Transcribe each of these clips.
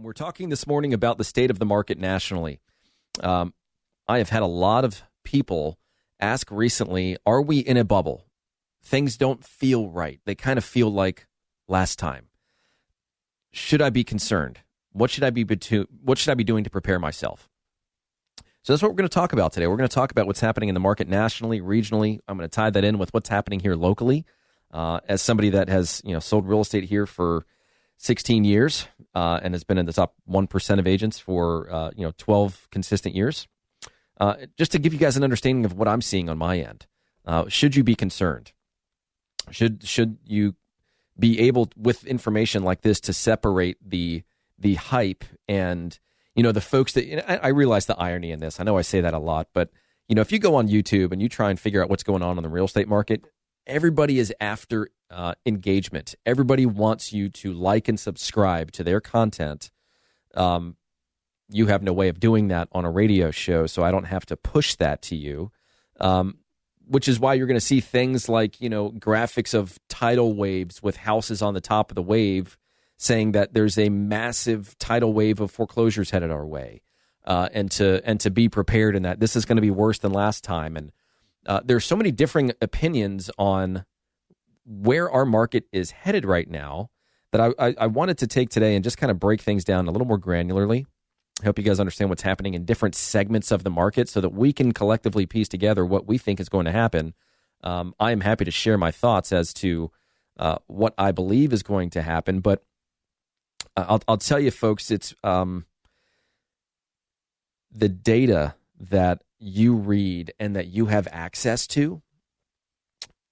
We're talking this morning about the state of the market nationally. I have had a lot of people ask recently, are we in a bubble? Things don't feel right. They kind of feel like last time. Should I be concerned? What should I be doing to prepare myself? So that's what we're going to talk about today. We're going to talk about what's happening in the market nationally, regionally. I'm going to tie that in with what's happening here locally. As somebody that has sold real estate here for 16 years and has been in the top 1% of agents for 12 consistent years. Just to give you guys an understanding of what I'm seeing on my end. Should you be concerned? Should you be able, with information like this, to separate the hype and the folks that I realize the irony in this. I know I say that a lot, but if you go on YouTube and you try and figure out what's going on in the real estate market, everybody is after engagement. Everybody wants you to like and subscribe to their content. You have no way of doing that on a radio show, so I don't have to push that to you, which is why you're going to see things like, graphics of tidal waves with houses on the top of the wave saying that there's a massive tidal wave of foreclosures headed our way, and to be prepared in that. This is going to be worse than last time. And there's so many differing opinions on where our market is headed right now that I wanted to take today and just kind of break things down a little more granularly. I hope you guys understand what's happening in different segments of the market so that we can collectively piece together what we think is going to happen. I am happy to share my thoughts as to what I believe is going to happen, but I'll tell you, folks, it's the data that you read and that you have access to.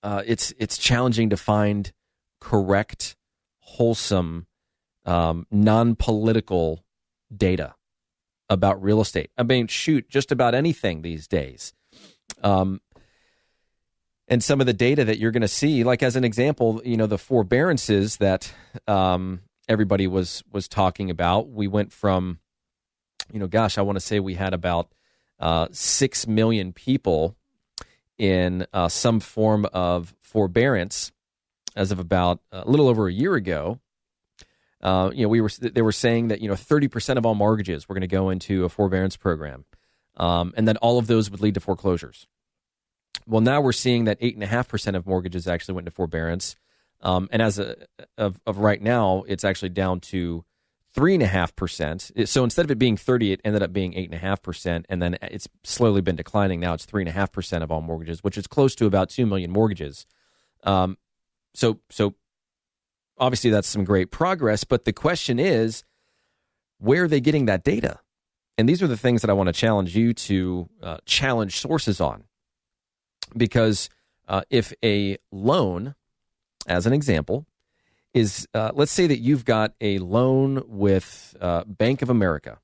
It's challenging to find correct, wholesome, non-political data about real estate. I mean, shoot, just about anything these days. And some of the data that you're going to see, like as an example, the forbearances that everybody was talking about. We went from, I want to say we had about 6 million people in some form of forbearance as of about a little over a year ago. They were saying that 30% of all mortgages were going to go into a forbearance program, and that all of those would lead to foreclosures. Well, now we're seeing that 8.5% of mortgages actually went into forbearance, and as of right now, it's actually down to 3.5%. So instead of it being 30, it ended up being 8.5%, and then it's slowly been declining. Now it's 3.5% of all mortgages, which is close to about 2 million mortgages. So obviously that's some great progress, but the question is, where are they getting that data? And these are the things that I want to challenge you to challenge sources on, because if a loan, as an example, is, let's say that you've got a loan with Bank of America,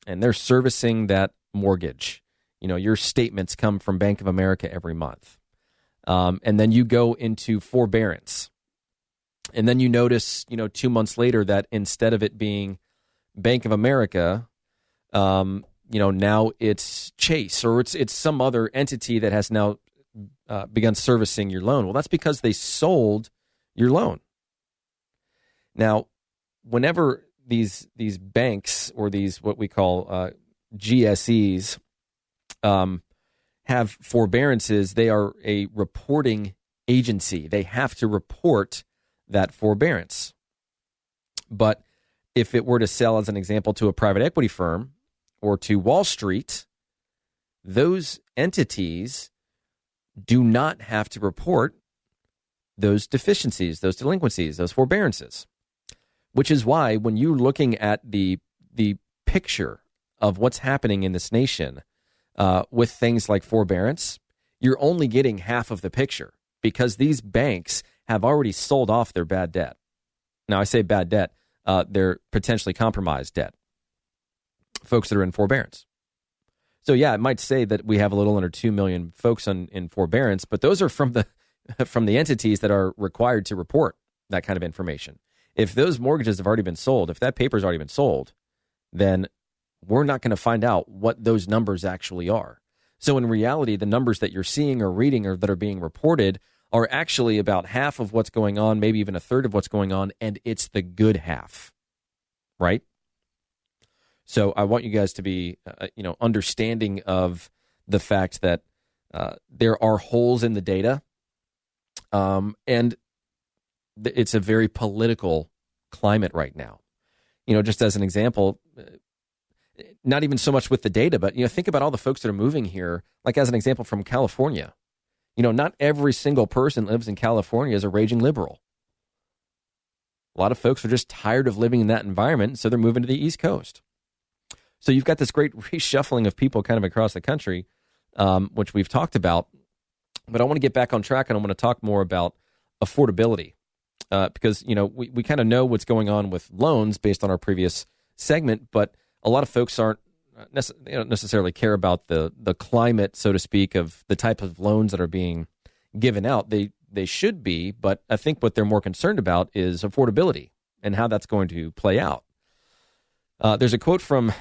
and they're servicing that mortgage. Your statements come from Bank of America every month. And then you go into forbearance. And then you notice, 2 months later that instead of it being Bank of America, now it's Chase, or it's some other entity that has now begun servicing your loan. Well, that's because they sold your loan. Now, whenever these banks or these what we call GSEs have forbearances, they are a reporting agency. They have to report that forbearance. But if it were to sell, as an example, to a private equity firm or to Wall Street, those entities do not have to report those deficiencies, those delinquencies, those forbearances. Which is why when you're looking at the picture of what's happening in this nation with things like forbearance, you're only getting half of the picture, because these banks have already sold off their bad debt. Now, I say bad debt, they're potentially compromised debt, folks that are in forbearance. So, yeah, it might say that we have a little under 2 million folks in forbearance, but those are from the entities that are required to report that kind of information. If those mortgages have already been sold, if that paper's already been sold, then we're not going to find out what those numbers actually are. So in reality, the numbers that you're seeing or reading or that are being reported are actually about half of what's going on, maybe even a third of what's going on, and it's the good half, right? So I want you guys to be, understanding of the fact that there are holes in the data, and it's a very political climate right now. Just as an example, not even so much with the data, but think about all the folks that are moving here. Like as an example from California, not every single person that lives in California is a raging liberal. A lot of folks are just tired of living in that environment, so they're moving to the East Coast. So you've got this great reshuffling of people kind of across the country, which we've talked about. But I want to get back on track, and I want to talk more about affordability because, we kind of know what's going on with loans based on our previous segment, but a lot of folks they don't necessarily care about the climate, so to speak, of the type of loans that are being given out. They should be, but I think what they're more concerned about is affordability and how that's going to play out. There's a quote from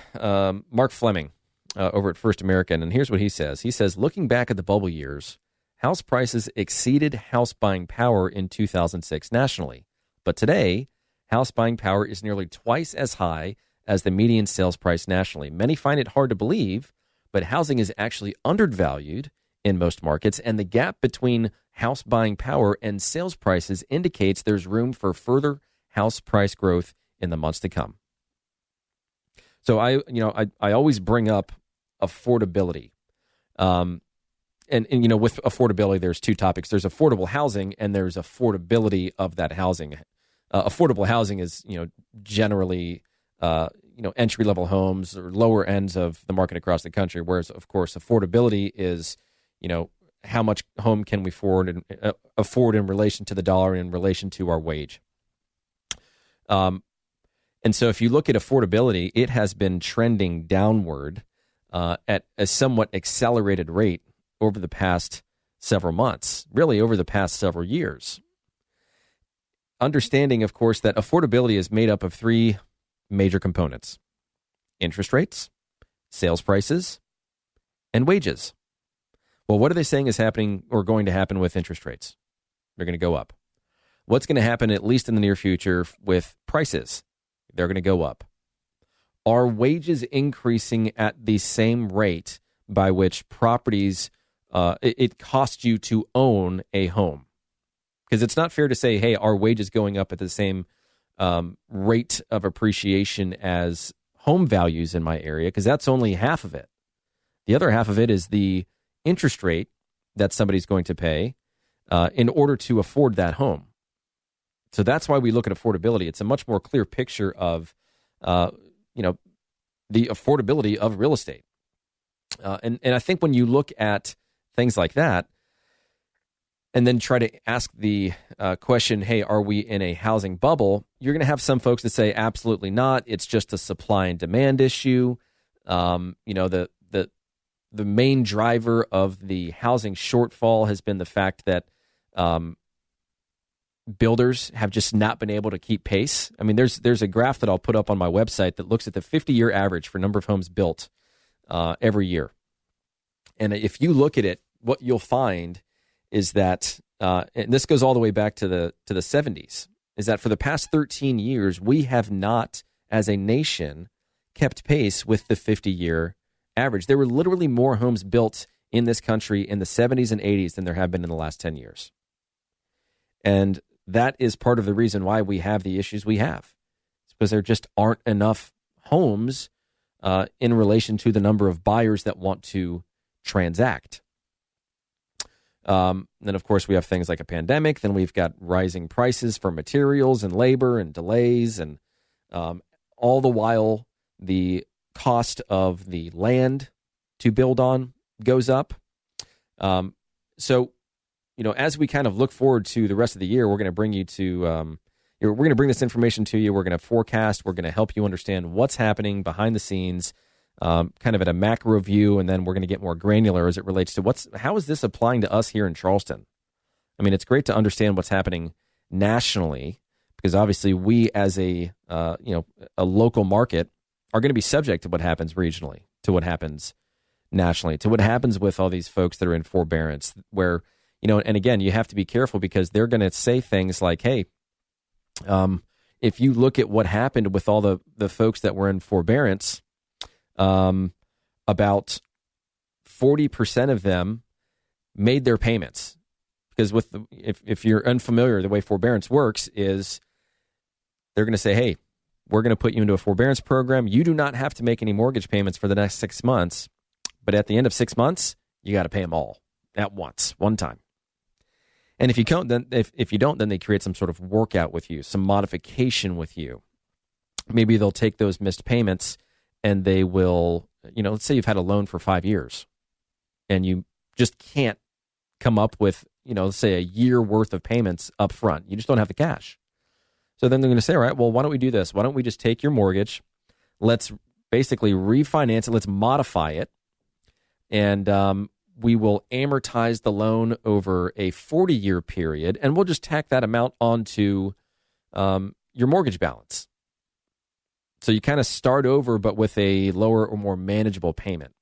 Mark Fleming over at First American, and here's what he says. He says, looking back at the bubble years, house prices exceeded house buying power in 2006 nationally. But today, house buying power is nearly twice as high as the median sales price nationally. Many find it hard to believe, but housing is actually undervalued in most markets, and the gap between house buying power and sales prices indicates there's room for further house price growth in the months to come. So I always bring up affordability. And with affordability, there's two topics. There's affordable housing and there's affordability of that housing. Affordable housing is, generally, entry-level homes or lower ends of the market across the country. Whereas, of course, affordability is, how much home can we afford in relation to the dollar and in relation to our wage. And so if you look at affordability, it has been trending downward at a somewhat accelerated rate over the past several months, really over the past several years. Understanding, of course, that affordability is made up of three major components: interest rates, sales prices, and wages. Well, what are they saying is happening or going to happen with interest rates? They're going to go up. What's going to happen, at least in the near future, with prices? They're going to go up. Are wages increasing at the same rate by which properties, it costs you to own a home? Because it's not fair to say, hey, are wages going up at the same rate of appreciation as home values in my area? Because that's only half of it. The other half of it is the interest rate that somebody's going to pay in order to afford that home. So that's why we look at affordability. It's a much more clear picture of, the affordability of real estate. And I think when you look at things like that, and then try to ask the question, hey, are we in a housing bubble? You're going to have some folks that say, absolutely not. It's just a supply and demand issue. The main driver of the housing shortfall has been the fact that builders have just not been able to keep pace. I mean, there's a graph that I'll put up on my website that looks at the 50-year average for number of homes built every year. And if you look at it, what you'll find is that, and this goes all the way back to the 70s, is that for the past 13 years, we have not, as a nation, kept pace with the 50-year average. There were literally more homes built in this country in the 70s and 80s than there have been in the last 10 years. And that is part of the reason why we have the issues we have. It's because there just aren't enough homes in relation to the number of buyers that want to transact. Then, of course, we have things like a pandemic. Then we've got rising prices for materials and labor and delays. And all the while, the cost of the land to build on goes up. So, as we kind of look forward to the rest of the year, we're going to bring you to, we're going to bring this information to you. We're going to forecast. We're going to help you understand what's happening behind the scenes, kind of at a macro view, and then we're going to get more granular as it relates to how is this applying to us here in Charleston? I mean, it's great to understand what's happening nationally, because obviously we as a local market are going to be subject to what happens regionally, to what happens nationally, to what happens with all these folks that are in forbearance, where, and again, you have to be careful because they're going to say things like, hey, if you look at what happened with all the folks that were in forbearance, about 40% of them made their payments. Because if you're unfamiliar, the way forbearance works is they're going to say, hey, we're going to put you into a forbearance program. You do not have to make any mortgage payments for the next 6 months. But at the end of 6 months, you got to pay them all at once, one time. And if you don't, then if you don't, then they create some sort of workout with you, some modification with you. Maybe they'll take those missed payments and they will, let's say you've had a loan for 5 years and you just can't come up with, let's say a year worth of payments up front. You just don't have the cash. So then they're going to say, all right, well, why don't we do this? Why don't we just take your mortgage? Let's basically refinance it. Let's modify it. And we will amortize the loan over a 40-year period, and we'll just tack that amount onto your mortgage balance. So you kind of start over, but with a lower or more manageable payment.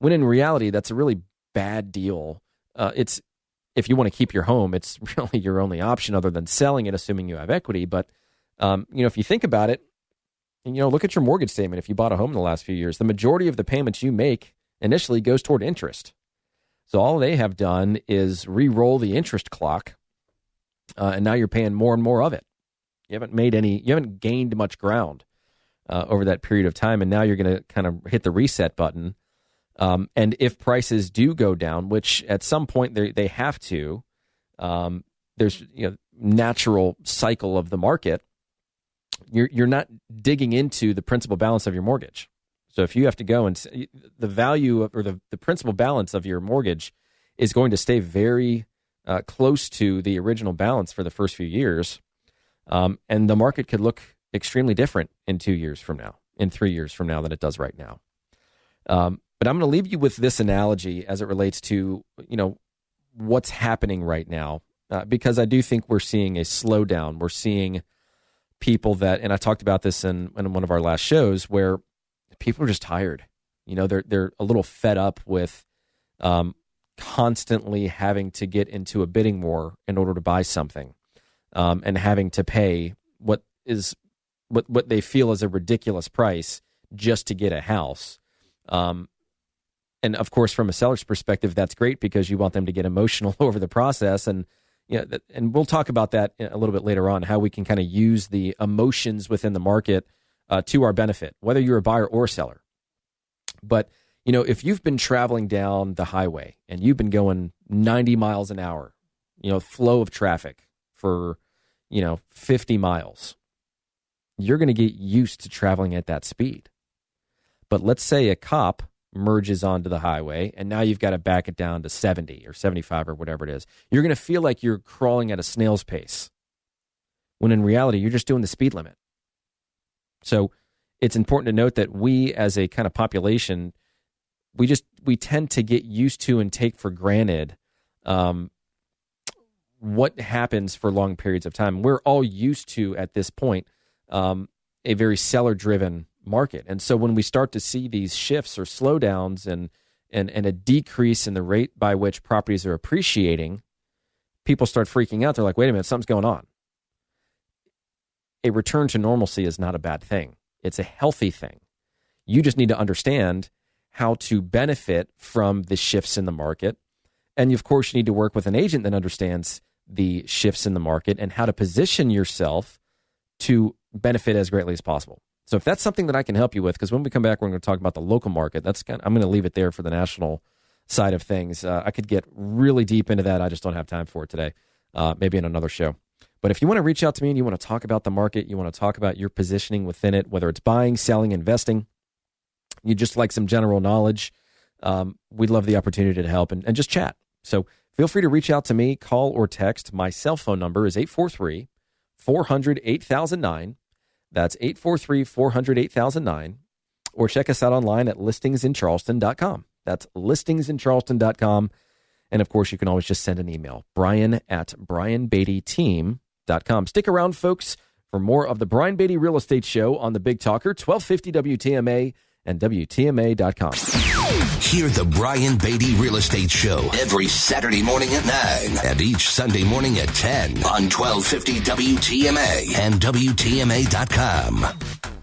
When in reality, that's a really bad deal. If you want to keep your home, it's really your only option other than selling it, assuming you have equity. But if you think about it, and look at your mortgage statement. If you bought a home in the last few years, the majority of the payments you make initially goes toward interest. So all they have done is re-roll the interest clock, and now you're paying more and more of it. You haven't gained much ground over that period of time, and now you're going to kind of hit the reset button. And if prices do go down, which at some point they have to, there's natural cycle of the market. You're not digging into the principal balance of your mortgage. So if you have to go and the value of, or the principal balance of your mortgage is going to stay very close to the original balance for the first few years, and the market could look extremely different in 2 years from now, in 3 years from now than it does right now. But I'm going to leave you with this analogy as it relates to what's happening right now, because I do think we're seeing a slowdown. We're seeing people that, and I talked about this in one of our last shows, where people are just tired. They're a little fed up with constantly having to get into a bidding war in order to buy something, and having to pay what they feel is a ridiculous price just to get a house. And of course, from a seller's perspective, that's great because you want them to get emotional over the process. And and we'll talk about that a little bit later on, how we can kind of use the emotions within the market to our benefit, whether you're a buyer or a seller. But, if you've been traveling down the highway and you've been going 90 miles an hour, flow of traffic for, 50 miles, you're going to get used to traveling at that speed. But let's say a cop merges onto the highway and now you've got to back it down to 70 or 75 or whatever it is. You're going to feel like you're crawling at a snail's pace, when in reality, you're just doing the speed limit. So it's important to note that we as a kind of population, we tend to get used to and take for granted what happens for long periods of time. We're all used to, at this point, a very seller-driven market. And so when we start to see these shifts or slowdowns and a decrease in the rate by which properties are appreciating, people start freaking out. They're like, wait a minute, something's going on. A return to normalcy is not a bad thing. It's a healthy thing. You just need to understand how to benefit from the shifts in the market. And of course, you need to work with an agent that understands the shifts in the market and how to position yourself to benefit as greatly as possible. So if that's something that I can help you with, because when we come back, we're going to talk about the local market. I'm going to leave it there for the national side of things. I could get really deep into that. I just don't have time for it today. Maybe in another show. But if you want to reach out to me and you want to talk about the market, you want to talk about your positioning within it, whether it's buying, selling, investing, you just like some general knowledge, we'd love the opportunity to help and just chat. So feel free to reach out to me, call or text. My cell phone number is 843-400-8009. That's 843-400-8009. Or check us out online at listingsincharleston.com. That's listingsincharleston.com. And of course, you can always just send an email, brian@brianbeattyteam.com. Stick around, folks, for more of the Brian Beatty Real Estate Show on the Big Talker, 1250 WTMA and WTMA.com. Hear the Brian Beatty Real Estate Show every Saturday morning at 9 and each Sunday morning at 10 on 1250 WTMA and WTMA.com.